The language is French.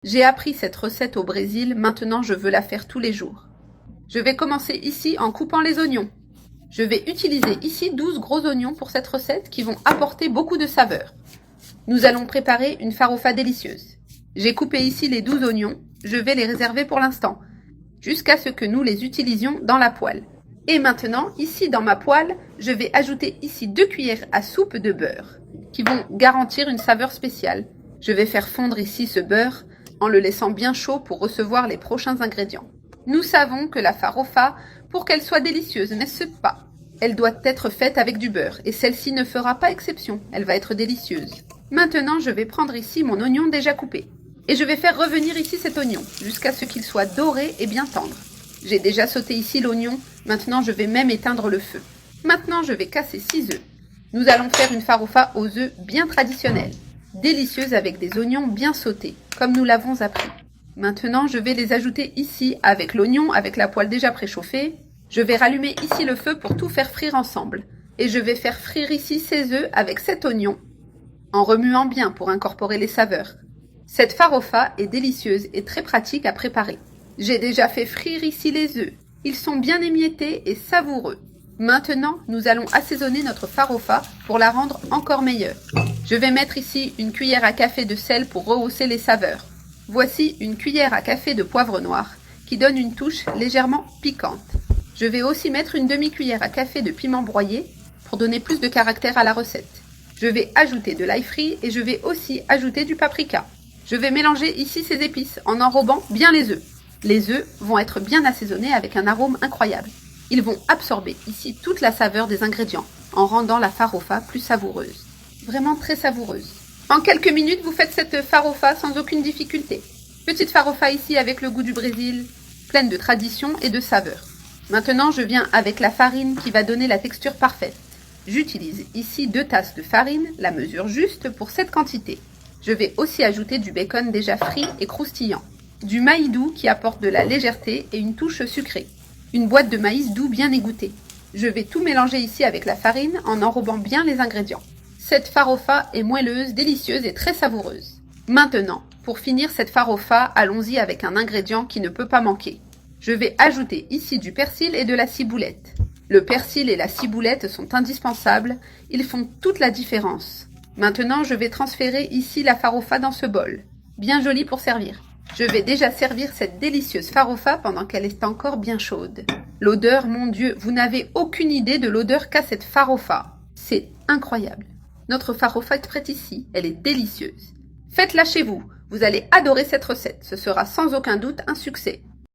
J'ai appris cette recette au Brésil, maintenant je veux la faire tous les jours. Je vais commencer ici en coupant les oignons. Je vais utiliser ici 12 gros oignons pour cette recette qui vont apporter beaucoup de saveur. Nous allons préparer une farofa délicieuse. J'ai coupé ici les 12 oignons, je vais les réserver pour l'instant, jusqu'à ce que nous les utilisions dans la poêle. Et maintenant, ici dans ma poêle, je vais ajouter ici 2 cuillères à soupe de beurre, qui vont garantir une saveur spéciale. Je vais faire fondre ici ce beurre, en le laissant bien chaud pour recevoir les prochains ingrédients. Nous savons que la farofa, pour qu'elle soit délicieuse, n'est-ce pas? Elle doit être faite avec du beurre, et celle-ci ne fera pas exception, elle va être délicieuse. Maintenant, je vais prendre ici mon oignon déjà coupé. Et je vais faire revenir ici cet oignon, jusqu'à ce qu'il soit doré et bien tendre. J'ai déjà sauté ici l'oignon, maintenant je vais même éteindre le feu. Maintenant, je vais casser 6 œufs. Nous allons faire une farofa aux œufs bien traditionnelle, délicieuse avec des oignons bien sautés, comme nous l'avons appris. Maintenant, je vais les ajouter ici avec l'oignon, avec la poêle déjà préchauffée. Je vais rallumer ici le feu pour tout faire frire ensemble. Et je vais faire frire ici ces œufs avec cet oignon, en remuant bien pour incorporer les saveurs. Cette farofa est délicieuse et très pratique à préparer. J'ai déjà fait frire ici les œufs. Ils sont bien émiettés et savoureux. Maintenant, nous allons assaisonner notre farofa pour la rendre encore meilleure. Je vais mettre ici une cuillère à café de sel pour rehausser les saveurs. Voici une cuillère à café de poivre noir qui donne une touche légèrement piquante. Je vais aussi mettre une demi-cuillère à café de piment broyé pour donner plus de caractère à la recette. Je vais ajouter de l'ail frit et je vais aussi ajouter du paprika. Je vais mélanger ici ces épices en enrobant bien les œufs. Les œufs vont être bien assaisonnés avec un arôme incroyable. Ils vont absorber ici toute la saveur des ingrédients en rendant la farofa plus savoureuse. Vraiment très savoureuse. En quelques minutes, vous faites cette farofa sans aucune difficulté. Petite farofa ici avec le goût du Brésil, pleine de tradition et de saveur. Maintenant, je viens avec la farine qui va donner la texture parfaite. J'utilise ici 2 tasses de farine, la mesure juste pour cette quantité. Je vais aussi ajouter du bacon déjà frit et croustillant. Du maïs doux qui apporte de la légèreté et une touche sucrée. Une boîte de maïs doux bien égoutté. Je vais tout mélanger ici avec la farine en enrobant bien les ingrédients. Cette farofa est moelleuse, délicieuse et très savoureuse. Maintenant, pour finir cette farofa, allons-y avec un ingrédient qui ne peut pas manquer. Je vais ajouter ici du persil et de la ciboulette. Le persil et la ciboulette sont indispensables, ils font toute la différence. Maintenant, je vais transférer ici la farofa dans ce bol. Bien joli pour servir. Je vais déjà servir cette délicieuse farofa pendant qu'elle est encore bien chaude. L'odeur, mon Dieu, vous n'avez aucune idée de l'odeur qu'a cette farofa. C'est incroyable. Notre farofa est prête ici, elle est délicieuse. Faites-la chez vous, vous allez adorer cette recette, ce sera sans aucun doute un succès.